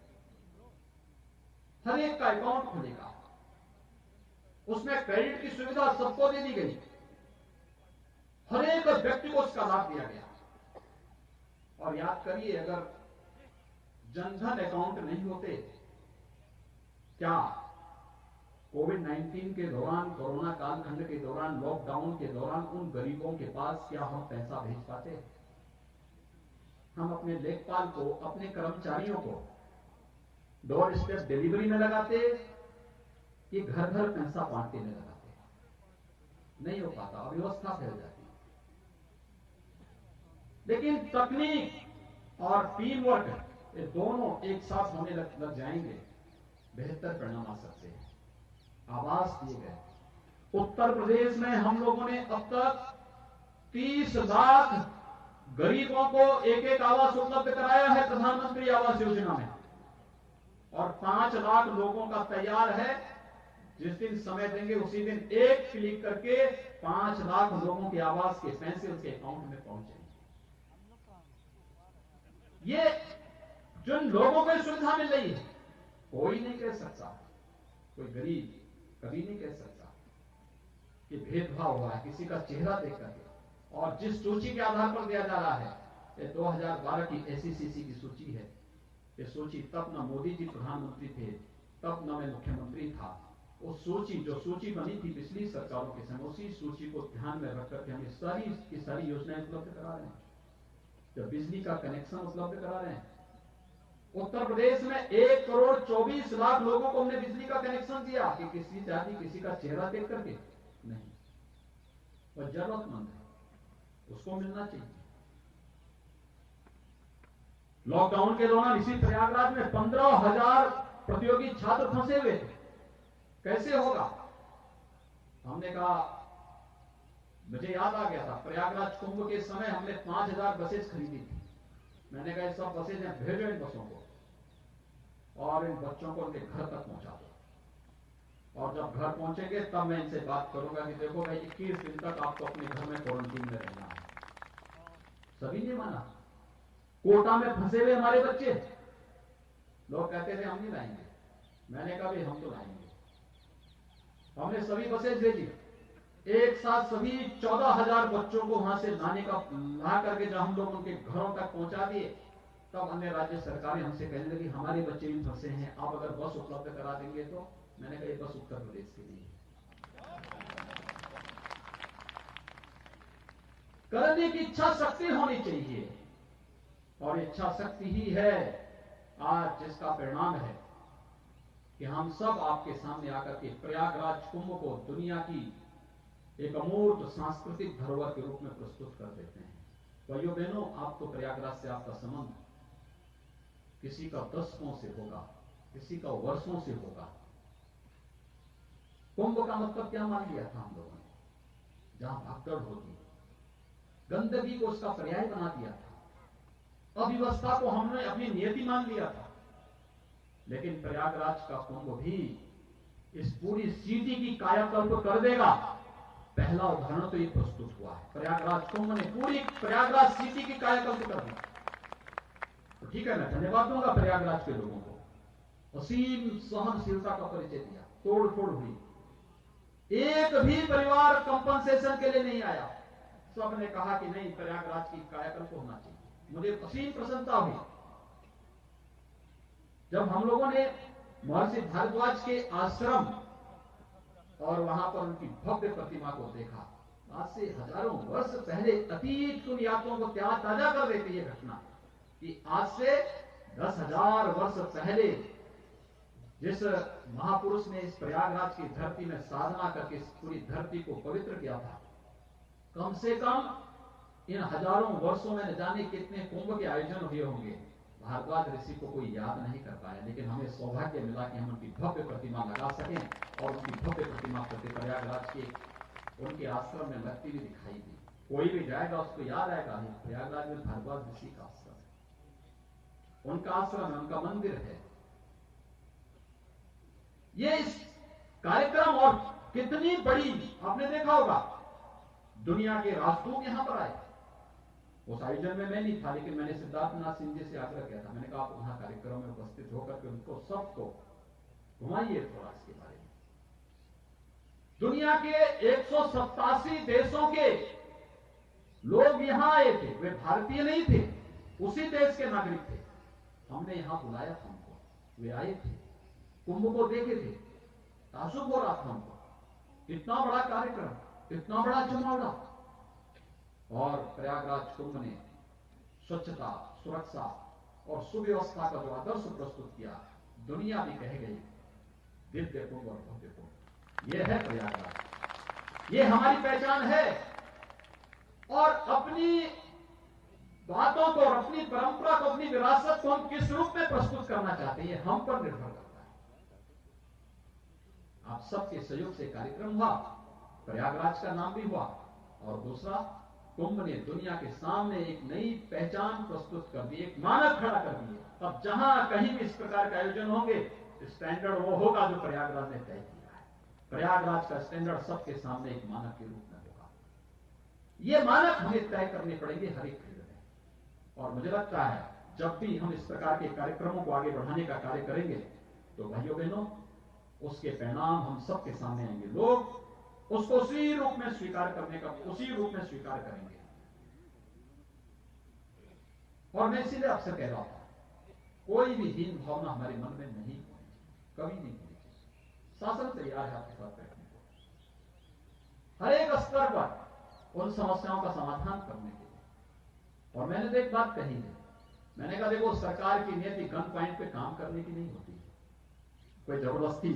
हर एक का अकाउंट खुलेगा, उसमें क्रेडिट की सुविधा सबको दे दी गई, हर एक व्यक्ति को उसका लाभ दिया गया। और याद करिए, अगर जनधन अकाउंट नहीं होते, क्या कोविड-19 के दौरान, कोरोना कालखंड के दौरान, लॉकडाउन के दौरान उन गरीबों के पास क्या हम पैसा भेज पाते? हम अपने लेखपाल को, अपने कर्मचारियों को डोर स्टेप डिलीवरी में लगाते कि घर घर पैसा बांटने में लगाते? नहीं हो पाता, अव्यवस्था फैल जाती। लेकिन तकनीक और टीम वर्क, ये दोनों एक साथ होने लग जाएंगे, बेहतर परिणाम आ सकते हैं। आवास दिए गए। उत्तर प्रदेश में हम लोगों ने अब तक 30 लाख गरीबों को एक एक आवास उपलब्ध कराया है प्रधानमंत्री आवास योजना में, और 5 लाख लोगों का तैयार है। जिस दिन समय देंगे उसी दिन एक क्लिक करके 5 लाख लोगों के आवास के पैसे उनके अकाउंट में पहुंच जाएंगे। ये जिन लोगों को सुविधा मिल रही है, कोई नहीं कह सकता, कोई गरीब कभी नहीं कह सकता कि भेदभाव हुआ है किसी का चेहरा देख करके। और जिस सूची के आधार पर दिया जा रहा है, ये 2012 की एसईसीसी की सूची है। ये सूची तब न मोदी जी प्रधानमंत्री थे, तब न मैं मुख्यमंत्री था। वो सूची जो सूची बनी थी पिछली सरकारों के समय, उसी सूची को ध्यान में रख करके हम सारी की सारी योजनाएं उपलब्ध करा रहे हैं। जब बिजली का कनेक्शन उपलब्ध करा रहे हैं, उत्तर प्रदेश में 1,24,00,000 लोगों को हमने बिजली का कनेक्शन दिया कि किसी जाति किसी का चेहरा देख करके नहीं, और जरूरतमंद है उसको मिलना चाहिए। लॉकडाउन के दौरान इसी प्रयागराज में 15,000 प्रतियोगी छात्र फंसे हुए थे, कैसे होगा? हमने कहा, मुझे याद आ गया था प्रयागराज कुंभ के समय हमने 5,000 बसेस खरीदी थी। मैंने कहा सब बसेज हैं, भेजो इन बसों को और इन बच्चों को उनके घर तक पहुंचा दो। और जब घर पहुंचेंगे तब मैं इनसे बात करूंगा कि देखो भाई 21 दिन तक आपको अपने घर में क्वारंटीन में रहना है। सभी ने माना। कोटा में फंसे हुए हमारे बच्चे, लोग कहते थे हम नहीं लाएंगे। मैंने कहा भाई हम तो लाएंगे। हमने सभी बसेज भेजी, एक साथ सभी 14,000 बच्चों को वहां से ला करके जब हम लोग उनके घरों तक पहुंचा दिए, तब अन्य राज्य सरकारें हमसे कहने लगी हमारे बच्चे भी फंसे हैं, आप अगर बस उपलब्ध करा देंगे तो। मैंने कहा ये बस उत्तर प्रदेश के लिए करने की इच्छा शक्ति होनी चाहिए, और इच्छा शक्ति ही है आज जिसका परिणाम है कि हम सब आपके सामने आकर के प्रयागराज कुंभ को दुनिया की एक अमूर्त सांस्कृतिक धरोहर के रूप में प्रस्तुत कर देते हैं। भाइयों बहनों, आप तो प्रयागराज से आपका संबंध किसी का दशकों से होगा, किसी का वर्षों से होगा। कुंभ का मतलब क्या मान लिया था हम लोगों ने? जहां भगदड़ होगी, गंदगी को उसका पर्याय बना दिया था, अव्यवस्था को हमने अपनी नियति मान लिया था। लेकिन प्रयागराज का कुंभ भी इस पूरी स्थिति की कायाकल्प कर देगा। पहला उदाहरण तो ये प्रस्तुत हुआ है, प्रयागराज कुंभ ने पूरी प्रयागराज सिटी की कायाकल्प कर दी। तो ठीक है, मैं धन्यवाद दूंगा प्रयागराज के लोगों को, असीम सहनशीलता का परिचय दिया, तोड़ फोड़ हुई, एक भी परिवार कंपनसेशन के लिए नहीं आया। सबने कहा कि नहीं, प्रयागराज की कायाकल्प होना चाहिए। मुझे असीम प्रसन्नता हुई जब हम लोगों ने महर्षि भारद्वाज के आश्रम और वहां पर उनकी भव्य प्रतिमा को देखा। आज से हजारों वर्ष पहले अतीत की यादों को ताजा कर देती है घटना कि आज से 10,000 वर्ष पहले जिस महापुरुष ने इस प्रयागराज की धरती में साधना करके इस पूरी धरती को पवित्र किया था, कम से कम इन हजारों वर्षों में न जाने कितने कुंभ के आयोजन हुए होंगे। भारद्वाज ऋषि को कोई याद नहीं कर पाया, लेकिन हमें सौभाग्य मिला कि हम उनकी भव्य प्रतिमा लगा सकें और उनकी भव्य प्रतिमा प्रति प्रयागराज के उनके आश्रम में लगती हुई दिखाई दी। कोई भी जाएगा उसको याद आएगा, प्रयागराज में भारद्वाज ऋषि का आश्रम है, उनका आश्रम है, उनका मंदिर है। ये इस कार्यक्रम और कितनी बड़ी, आपने देखा होगा दुनिया के राजदूत यहां पर आए। उस आयोजन में मैं नहीं था, लेकिन मैंने सिद्धार्थनाथ सिंह जी से आग्रह किया था। मैंने कहा आप वहां कार्यक्रम में उपस्थित होकर के उनको सबको घुमाइए थोड़ा इसके बारे में। दुनिया के 187 देशों के लोग यहां आए थे, वे भारतीय नहीं थे, उसी देश के नागरिक थे। हमने यहां बुलाया था उनको, वे आए थे, कुंभ को देखे थे, ताजुब हो रहा था उनको। इतना बड़ा कार्यक्रम, इतना बड़ा जमावड़ा, और प्रयागराज कुंभ ने स्वच्छता, सुरक्षा और सुव्यवस्था का जो आदर्श प्रस्तुत किया, दुनिया भी कह गई दिव्य कुंभ और भव्य कुंभ। यह है प्रयागराज, ये हमारी पहचान है। और अपनी बातों को और अपनी परंपरा को, अपनी विरासत को हम किस रूप में प्रस्तुत करना चाहते हैं, हम पर निर्भर करता है। आप सबके सहयोग से कार्यक्रम हुआ, प्रयागराज का नाम भी हुआ, और दूसरा कुंभ ने दुनिया के सामने एक नई पहचान प्रस्तुत कर दी, एक मानक खड़ा कर दिया। अब जहां कहीं भी इस प्रकार के आयोजन होंगे, स्टैंडर्ड वो होगा जो प्रयागराज ने तय किया है। प्रयागराज का स्टैंडर्ड सबके सामने एक मानक के रूप में होगा। ये मानक हमें तय करने पड़ेंगे हर एक फील्ड में। और मुझे लगता है जब भी हम इस प्रकार के कार्यक्रमों को आगे बढ़ाने का कार्य करेंगे, तो भाइयों बहनों, उसके परिणाम हम सबके सामने आएंगे। लोग उसको उसी रूप में स्वीकार करने का, उसी रूप में स्वीकार करेंगे। और मैं इसीलिए आपसे कह रहा था, कोई भी हीन भावना हमारे मन में नहीं, कभी नहीं होनी चाहिए। शासन तैयार है आपके साथ बैठने को, हर एक स्तर पर उन समस्याओं का समाधान करने के लिए। और मैंने तो एक बात कही है, मैंने कहा देखो, सरकार की नीति गन पॉइंट पे काम करने की नहीं होती है। कोई जबरदस्ती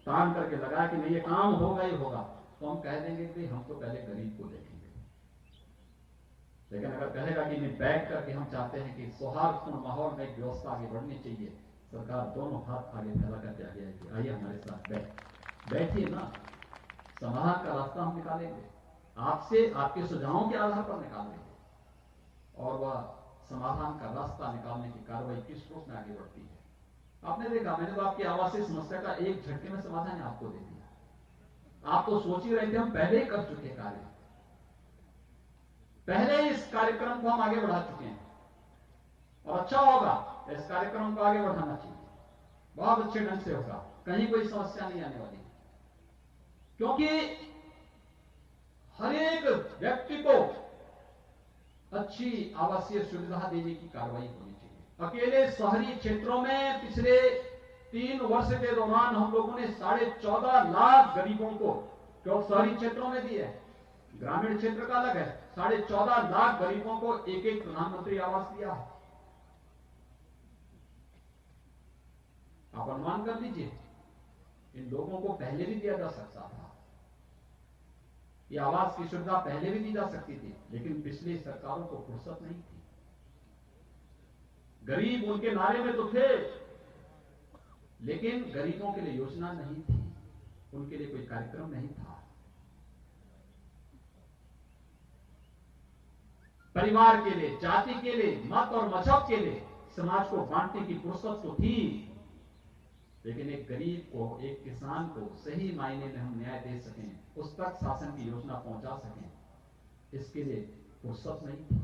तान करके लगा कि नहीं ये काम होगा ही होगा, तो हम कह देंगे कि हम तो पहले गरीब को देखेंगे। लेकिन अगर कहेगा कि नहीं, बैठ करके हम चाहते हैं कि सौहार्दपूर्ण माहौल में एक व्यवस्था आगे बढ़नी चाहिए, सरकार दोनों हाथ आगे फैला करके आगे आएगी, आइए हमारे साथ बैठिए ना, समाधान का रास्ता हम निकालेंगे, आपसे आपके सुझावों के आधार पर निकालेंगे, और वह समाधान का रास्ता निकालने की कार्रवाई किस रूप में आगे बढ़ती है। आपने देखा, मैंने तो आपकी आवासीय समस्या का एक झटके में समाधान आपको दे दिया। आप तो सोच ही रहे थे, हम पहले ही कर चुके कार्य, पहले ही इस कार्यक्रम को हम आगे बढ़ा चुके हैं, और अच्छा होगा, इस कार्यक्रम को आगे बढ़ाना चाहिए, बहुत अच्छे ढंग से होगा, कहीं कोई समस्या नहीं आने वाली, क्योंकि हर एक व्यक्ति को अच्छी आवासीय सुविधा देने की कार्रवाई होनी चाहिए। अकेले शहरी क्षेत्रों में पिछले 3 वर्ष के दौरान हम लोगों ने 14.5 लाख गरीबों को, जो शहरी क्षेत्रों में दिए है, ग्रामीण क्षेत्र का अलग है, 14.5 लाख गरीबों को एक प्रधानमंत्री आवास दिया है। आप अनुमान कर लीजिए, इन लोगों को पहले भी दिया जा सकता था, ये आवास की सुविधा पहले भी दी जा सकती थी, लेकिन पिछली सरकारों को फुर्सत नहीं थी। गरीब उनके नारे में तो थे, लेकिन गरीबों के लिए योजना नहीं थी, उनके लिए कोई कार्यक्रम नहीं था। परिवार के लिए, जाति के लिए, मत और मजहब के लिए समाज को बांटने की फुर्सत तो थी, लेकिन एक गरीब को, एक किसान को सही मायने में हम न्याय दे सकें, उस तक शासन की योजना पहुंचा सकें, इसके लिए फुर्सत नहीं थी।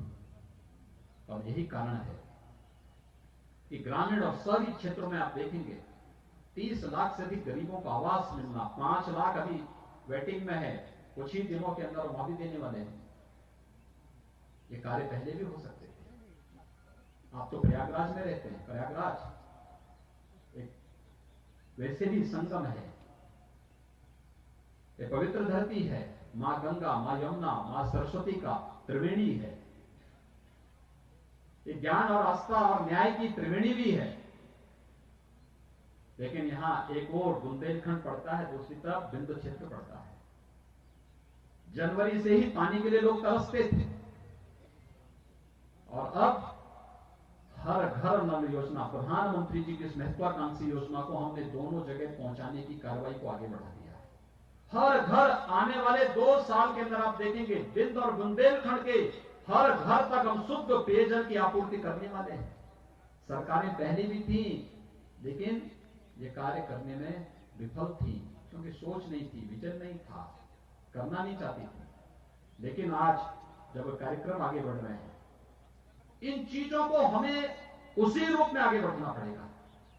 और यही कारण है कि ग्रामीण और शहरी क्षेत्रों में आप देखेंगे 30 लाख से अधिक गरीबों को आवास मिलना, 5 लाख अभी वेटिंग में है, कुछ ही दिनों के अंदर वहां भी देने वाले हैं। ये कार्य पहले भी हो सकते थे। आप तो प्रयागराज में रहते हैं, प्रयागराज एक वैसे भी संगम है, ये पवित्र धरती है, मां गंगा, मां यमुना, मां सरस्वती का त्रिवेणी है, ये ज्ञान और आस्था और न्याय की त्रिवेणी भी है। लेकिन यहां एक और बुंदेलखंड पड़ता है, दूसरी तरफ बिंदु क्षेत्र पड़ता है। जनवरी से ही पानी के लिए लोग तरसते थे, और अब हर घर नल योजना, प्रधानमंत्री जी की इस महत्वाकांक्षी योजना को हमने दोनों जगह पहुंचाने की कार्रवाई को आगे बढ़ा दिया है। हर घर आने वाले 2 साल के अंदर आप देखेंगे, बिंद और बुंदेलखंड के हर घर तक हम शुद्ध पेयजल की आपूर्ति करने वाले हैं। सरकारें पहले भी थी, लेकिन ये कार्य करने में विफल थी, क्योंकि सोच नहीं थी, विजन नहीं था, करना नहीं चाहती थी। लेकिन आज जब कार्यक्रम आगे बढ़ रहे हैं, इन चीजों को हमें उसी रूप में आगे बढ़ना पड़ेगा,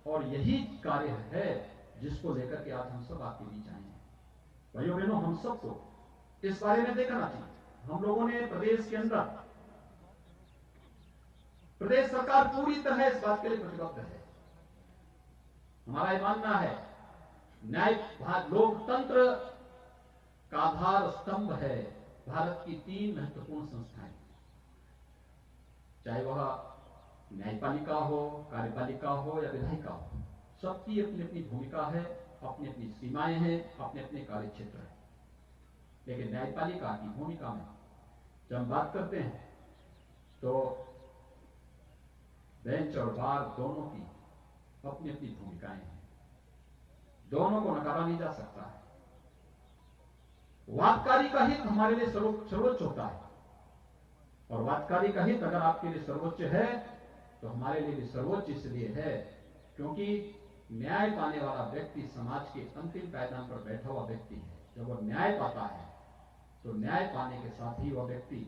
और यही कार्य है जिसको लेकर के आज हम सब आपके बीच आए हैं। भाइयों बहनों, हम सबको इस बारे में देखना चाहिए। हम लोगों ने प्रदेश के अंदर, प्रदेश सरकार पूरी तरह इस बात के लिए प्रतिबद्ध है। हमारा यह मानना है, न्याय लोकतंत्र का आधार स्तंभ है भारत की 3 महत्वपूर्ण संस्थाएं, चाहे वह न्यायपालिका हो, कार्यपालिका हो या विधायिका हो, सबकी अपनी अपनी भूमिका है, अपनी अपनी सीमाएं हैं, अपने अपने कार्य क्षेत्र है। लेकिन न्यायपालिका की भूमिका में जब हम बात करते हैं, तो बेंच और बार दोनों की अपनी अपनी भूमिकाएं हैं, दोनों को नकारा नहीं जा सकता है। वादकारी का हित हमारे लिए सर्वोच्च होता है, और वादकारी का हित अगर आपके लिए सर्वोच्च है, तो हमारे लिए भी सर्वोच्च इसलिए है क्योंकि न्याय पाने वाला व्यक्ति समाज के अंतिम पायदान पर बैठा हुआ व्यक्ति है। जब वह न्याय पाता है, तो न्याय पाने के साथ ही वह व्यक्ति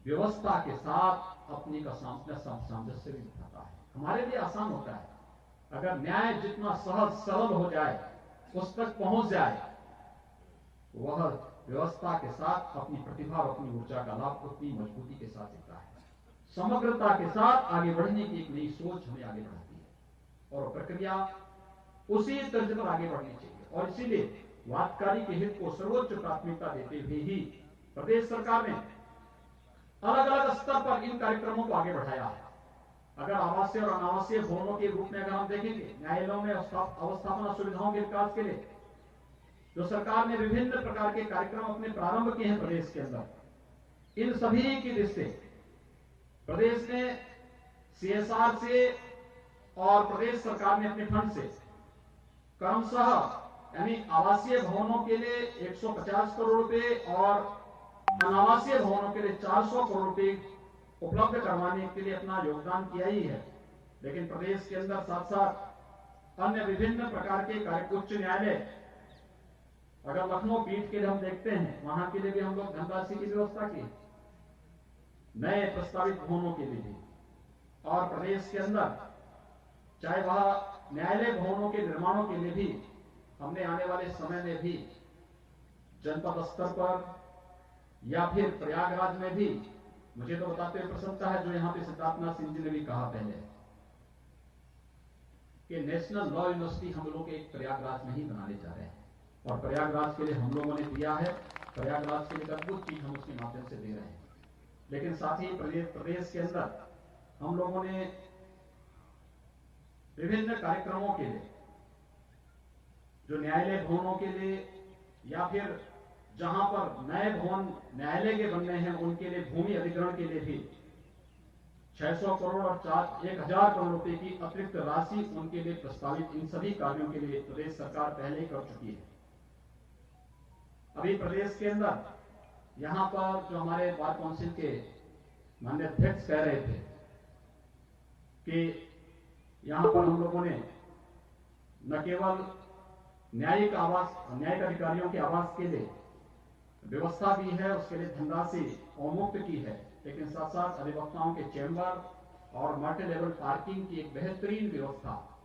व्यवस्था के साथ अपनी का सामंजस्य भी दिखाता है। हमारे लिए आसान होता है, अगर न्याय जितना सहज सरल हो जाए, उस तक पहुंच जाए, वह व्यवस्था के साथ अपनी प्रतिभा और अपनी ऊर्जा का लाभ उतनी मजबूती के साथ लेता है। समग्रता के साथ आगे बढ़ने की एक नई सोच हमें आगे बढ़ाती है और प्रक्रिया उसी तर्ज पर आगे बढ़नी चाहिए। और इसीलिए वादकारी के हित को सर्वोच्च प्राथमिकता देते हुए ही प्रदेश सरकार ने अलग अलग स्तर पर इन कार्यक्रमों को आगे बढ़ाया है। अगर आवासीय और अनावासीय भवनों के रूप में अगर हम देखेंगे, न्यायालयों में अवस्थापना सुविधाओं के विकास के लिए जो सरकार ने विभिन्न प्रकार के कार्यक्रम अपने प्रारंभ किए हैं प्रदेश के अंदर, इन सभी की दृष्टि प्रदेश ने सीएसआर से और प्रदेश सरकार ने अपने फंड से क्रमशः यानी आवासीय भवनों के लिए 150 करोड़ रुपए और अनावासीय भवनों के लिए 400 करोड़ रुपए उपलब्ध करवाने के लिए अपना योगदान किया ही है। लेकिन प्रदेश के अंदर साथ साथ अन्य विभिन्न प्रकार के कार्य, उच्च न्यायालय, अगर लखनऊ पीठ के लिए हम देखते हैं, वहां के लिए भी हम लोग धनराशि की व्यवस्था की, नए प्रस्तावित भवनों के लिए भी। और प्रदेश के अंदर चाहे वह न्यायालय भवनों के निर्माणों के लिए भी हमने आने वाले समय में भी जनपद स्तर पर या फिर प्रयागराज में भी, मुझे तो बताते हुए प्रसन्नता है जो यहां पे सिद्धार्थनाथ सिंह जी ने भी कहा पहले कि नेशनल लॉ यूनिवर्सिटी हम लोग एक प्रयागराज में ही बनाने जा रहे हैं और प्रयागराज के लिए हम लोगों ने दिया है। प्रयागराज के लिए अद्भुत चीज हम उसके माध्यम से दे रहे हैं। लेकिन साथ ही प्रदेश के अंदर हम लोगों ने विभिन्न कार्यक्रमों के लिए जो न्यायालय भवनों के लिए या फिर जहां पर नए भवन न्यायालय के बनने हैं उनके लिए भूमि अधिग्रहण के लिए भी 600 करोड़ और 1000 करोड़ रुपए की अतिरिक्त राशि उनके लिए प्रस्तावित, इन सभी कार्यों के लिए प्रदेश सरकार पहले ही कर चुकी है। अभी प्रदेश के अंदर यहां पर जो हमारे बार काउंसिल के माननीय अध्यक्ष कह रहे थे कि यहां पर हम लोगों ने न केवल न्यायिक अधिकारियों के आवास के लिए व्यवस्था भी है, उसके लिए धनराशि अवमुक्त की है, लेकिन साथ साथ अधिवक्ताओं के चैम्बर और मल्टी लेवल पार्किंग की एक बेहतरीन व्यवस्था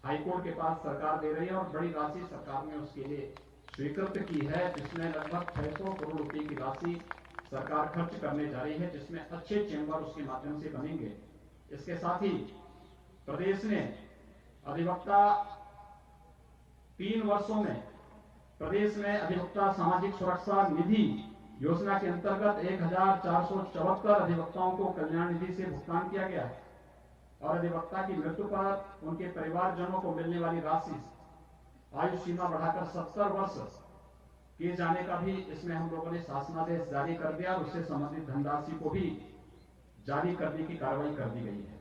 हाईकोर्ट के पास सरकार दे रही है और बड़ी राशि सरकार ने उसके लिए स्वीकृत की है, जिसमें लगभग 600 करोड़ रुपए की राशि सरकार खर्च करने जा रही है, जिसमें अच्छे चैम्बर उसके माध्यम से बनेंगे। इसके साथ ही प्रदेश ने अधिवक्ता 3 वर्षों में प्रदेश में अधिवक्ता सामाजिक सुरक्षा निधि योजना के अंतर्गत 1474 अधिवक्ताओं को कल्याण निधि से भुगतान किया गया है और अधिवक्ता की मृत्यु पर उनके परिवारजनों को मिलने वाली राशि आयु सीमा बढ़ाकर 70 वर्ष किए जाने का भी इसमें हम लोगों ने शासनादेश जारी कर दिया और उससे संबंधित धनराशि को भी जारी करने की कार्रवाई कर दी गई है।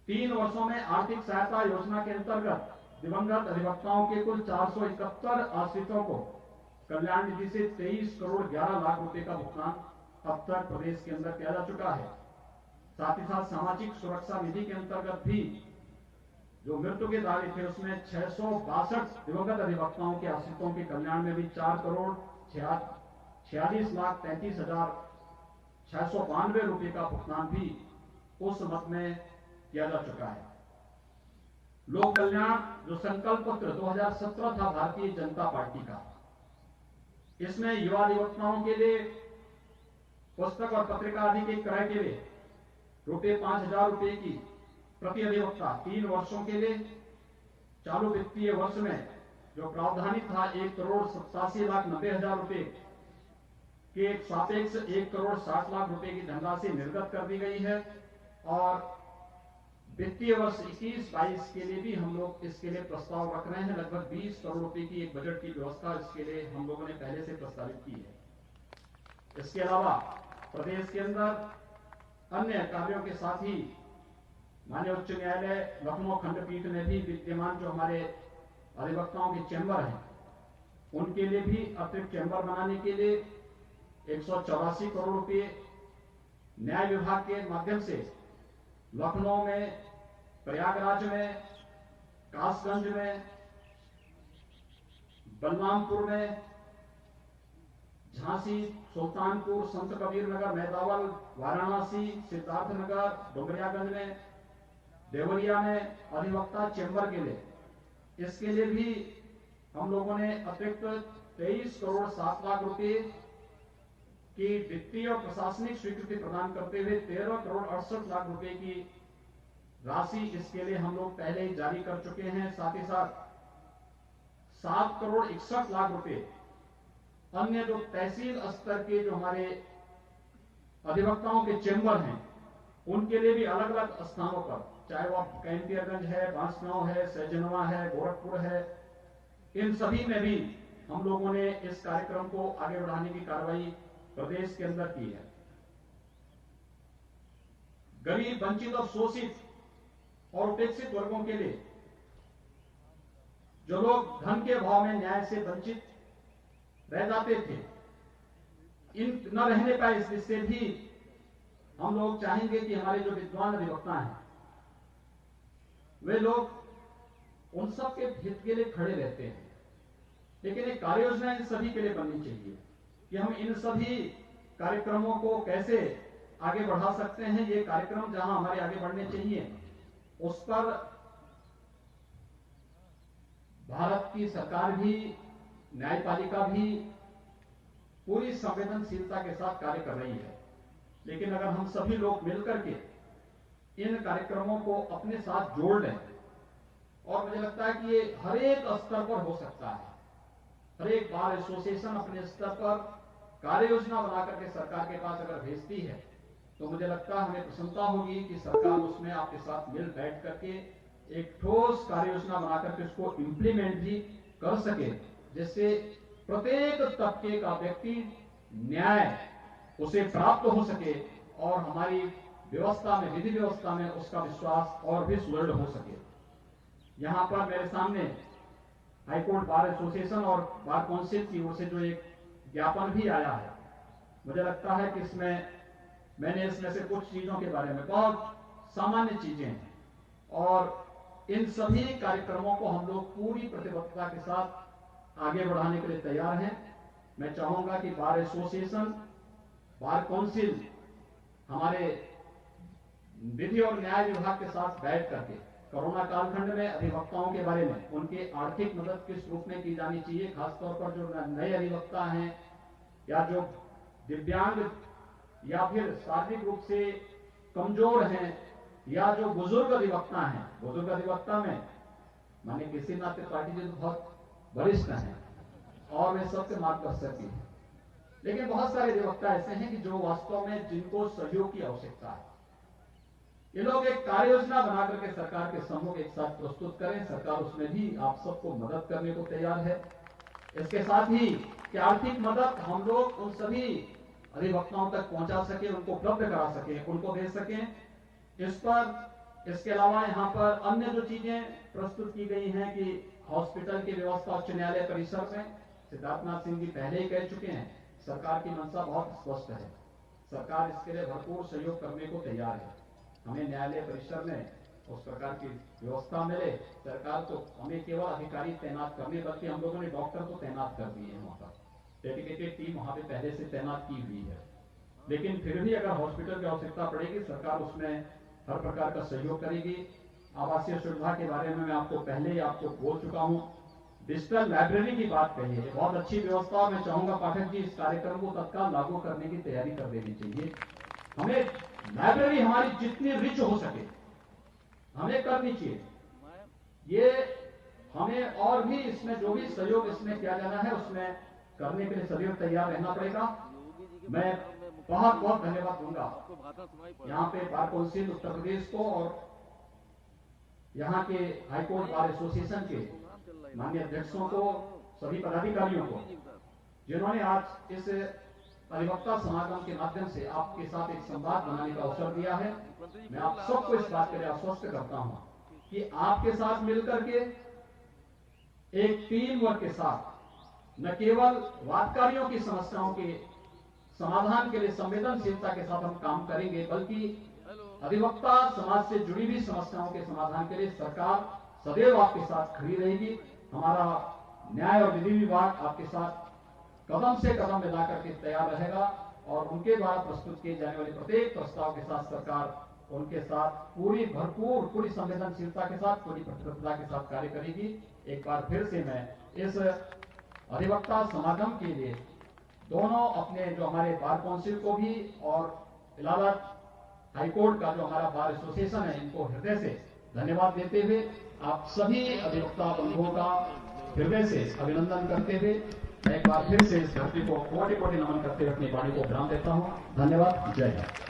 3 वर्षों में आर्थिक सहायता योजना के अंतर्गत दिवंगत अधिवक्ताओं के कुल 471 आश्रितों को कल्याण निधि से 23 करोड़ 11 लाख रुपए का भुगतान अब तक प्रदेश के अंदर किया जा चुका है। साथ ही साथ सामाजिक सुरक्षा निधि के अंतर्गत भी जो मृत्यु के दावे थे उसमें 662 दिवंगत अधिवक्ताओं के आश्रितों के कल्याण में भी 4 करोड़ 46 लाख 33,692 रुपए का भुगतान भी उस मद में किया जा चुका है। लोक कल्याण जो संकल्प पत्र 2017 था भारतीय जनता पार्टी का, इसमें युवा अधिवक्ताओं के लिए पुस्तक और पत्रिका आदि के क्रय के लिए ₹5,000 की प्रति अधिवक्ता 3 वर्षों के लिए, चालू वित्तीय वर्ष में जो प्रावधानित था 1,87,90,000 रुपए के सापेक्ष 1,60,00,000 रुपए की धनराशि निर्गत कर दी गई है और वित्तीय वर्ष 21-22 के लिए भी हम लोग इसके लिए प्रस्ताव रख रहे हैं। लगभग 20 करोड़ रुपए की एक बजट की व्यवस्था इसके लिए हम लोगों ने पहले से प्रस्तावित की है। इसके अलावा प्रदेश के अंदर अन्य कार्यों के साथ ही माननीय उच्च न्यायालय लखनऊ खंडपीठ में भी विद्यमान जो हमारे अधिवक्ताओं के चैम्बर हैं उनके लिए भी अतिरिक्त चैम्बर बनाने के लिए 184 करोड़ रुपए, न्याय विभाग के माध्यम से लखनऊ में, प्रयागराज में, कासगंज में, बलरामपुर में, झांसी, सुल्तानपुर, संत कबीर नगर, मैदावल, वाराणसी, सिद्धार्थनगर, डुमरियागंज में, देवरिया में अधिवक्ता चैम्बर के लिए, इसके लिए भी हम लोगों ने अतिरिक्त 23 करोड़ 7 लाख रुपए की वित्तीय और प्रशासनिक स्वीकृति प्रदान करते हुए 13 करोड़ 68 लाख रुपए की राशि इसके लिए हम लोग पहले ही जारी कर चुके हैं। साथ ही साथ 7 करोड़ 61 लाख रुपए अन्य जो तहसील स्तर के जो हमारे अधिवक्ताओं के चेंबर हैं उनके लिए भी अलग अलग स्थानों पर, चाहे वो कैंपियरगंज है, बांसगांव है, सैजनवा है, गोरखपुर है, इन सभी में भी हम लोगों ने इस कार्यक्रम को आगे बढ़ाने की कार्रवाई प्रदेश के अंदर की है। गरीब, वंचित और शोषित और उपेक्षित वर्गों के लिए, जो लोग धन के अभाव में न्याय से वंचित रह जाते थे, इन न रहने पाए, इससे भी हम लोग चाहेंगे कि हमारे जो विद्वान अधिवक्ता हैं वे लोग उन सब के हित के लिए खड़े रहते हैं। लेकिन एक कार्य योजना इन सभी के लिए बननी चाहिए कि हम इन सभी कार्यक्रमों को कैसे आगे बढ़ा सकते हैं। ये कार्यक्रम जहां हमारे आगे बढ़ने चाहिए उस पर भारत की सरकार भी, न्यायपालिका भी पूरी संवेदनशीलता के साथ कार्य कर रही है। लेकिन अगर हम सभी लोग मिलकर के इन कार्यक्रमों को अपने साथ जोड़ लें, और मुझे लगता है कि ये हर एक स्तर पर हो सकता है। हर एक बार एसोसिएशन अपने स्तर पर कार्य योजना बनाकर के सरकार के पास अगर भेजती है तो मुझे लगता है हमें प्रसन्नता होगी कि सरकार उसमें आपके साथ मिल बैठ करके एक ठोस कार्य योजना बनाकर के उसको इंप्लीमेंट भी कर सके, जिससे प्रत्येक तबके का व्यक्ति न्याय उसे प्राप्त हो सके और हमारी व्यवस्था में, विधि व्यवस्था में उसका विश्वास और भी सुदृढ़ हो सके। यहां पर मेरे सामने हाईकोर्ट बार एसोसिएशन और बार काउंसिल की ओर से जो एक ज्ञापन भी आया है, मुझे लगता है कि मैंने इसमें से कुछ चीजों के बारे में, बहुत सामान्य चीजें हैं, और इन सभी कार्यक्रमों को हम लोग पूरी प्रतिबद्धता के साथ आगे बढ़ाने के लिए तैयार हैं। मैं चाहूंगा कि बार एसोसिएशन, बार काउंसिल हमारे विधि और न्याय विभाग के साथ बैठ करके कोरोना कालखंड में अधिवक्ताओं के बारे में उनकी आर्थिक मदद किस रूप में की जानी चाहिए, खासतौर पर जो नए अधिवक्ता हैं या जो दिव्यांग या फिर शारीरिक रूप से कमजोर हैं या जो बुजुर्ग अधिवक्ता हैं, बुजुर्ग अधिवक्ता में माने किसी नाते पार्टी जी तो बहुत वरिष्ठ हैं और वे सबके मार्गदर्शक भी हैं, लेकिन बहुत सारे अधिवक्ता ऐसे हैं कि जो वास्तव में जिनको सहयोग की आवश्यकता है। ये लोग एक कार्य योजना बनाकर के सरकार के सम्मुख एक साथ प्रस्तुत करें, सरकार उसमें भी आप सबको मदद करने को तैयार है। इसके साथ ही कि आर्थिक मदद हम लोग उन सभी अधिवक्ताओं तक पहुंचा सके, उनको उपलब्ध करा सके, उनको दे सकें। इसके अलावा यहाँ पर अन्य जो चीजें प्रस्तुत की गई हैं कि हॉस्पिटल की व्यवस्था उच्च न्यायालय परिसर में, सिद्धार्थनाथ सिंह जी पहले ही कह चुके हैं, सरकार की मंशा बहुत स्पष्ट है, सरकार इसके लिए भरपूर सहयोग करने को तैयार है। हमें न्यायालय परिसर में उस प्रकार की व्यवस्था मिले, सरकार तो हमें केवल अधिकारी तैनात करने, बल्कि हम लोगों ने डॉक्टर तो तैनात कर दिए हैं, वहां पर डेडिकेटेड टीम वहां पे पहले से तैनात की हुई है। लेकिन फिर भी अगर हॉस्पिटल की आवश्यकता पड़ेगी, सरकार उसमें हर प्रकार का सहयोग करेगी। आवासीय सुविधा के बारे में मैं आपको पहले ही आपको बोल चुका हूं। डिजिटल लाइब्रेरी की बात कही है, बहुत अच्छी व्यवस्था। मैं चाहूंगा पाठक जी इस कार्यक्रम को तत्काल लागू करने की तैयारी कर देनी चाहिए। हमें लाइब्रेरी हमारी जितनी रिच हो सके हमें करनी चाहिए। ये हमें और भी इसमें जो भी सहयोग इसमें किया जाना है उसमें करने के लिए सदैव तैयार रहना पड़ेगा। मैं बहुत बहुत धन्यवाद दूंगा यहाँ पे बार काउंसिल उत्तर प्रदेश को और यहाँ के हाईकोर्ट बार एसोसिएशन के माननीय अध्यक्षों को, सभी पदाधिकारियों को, जिन्होंने आज इस अधिवक्ता समागम के माध्यम से आपके साथ एक संवाद बनाने का अवसर दिया है। मैं आप सबको इस बात के लिए आश्वस्त करता हूं कि आपके साथ मिलकर के एक टीम वर्क के साथ न केवल वादकारियों की समस्याओं के समाधान के लिए संवेदनशीलता के साथ हम काम करेंगे, बल्कि अधिवक्ता समाज से जुड़ी हुई समस्याओं के समाधान के लिए सरकार सदैव आपके साथ खड़ी रहेगी। हमारा न्याय और विधि विभाग आपके साथ कदम से कदम मिलाकर के तैयार रहेगा और उनके द्वारा प्रस्तुत किए जाने वाले प्रत्येक प्रस्ताव के साथ सरकार उनके साथ पूरी संवेदनशीलता के साथ, पूरी प्रतिबद्धता के साथ कार्य करेगी। एक बार फिर से मैं इस अधिवक्ता समागम के लिए दोनों अपने जो हमारे बार काउंसिल को भी और इलाहाबाद हाईकोर्ट का जो हमारा बार एसोसिएशन है, इनको हृदय से धन्यवाद देते हुए आप सभी अधिवक्ता बंधुओं का हृदय से अभिनंदन करते हुए मैं एक बार फिर से इस धरती को कोटि कोटि नमन करते हुए अपनी वाणी को विराम देता हूं। धन्यवाद। जय हिंद।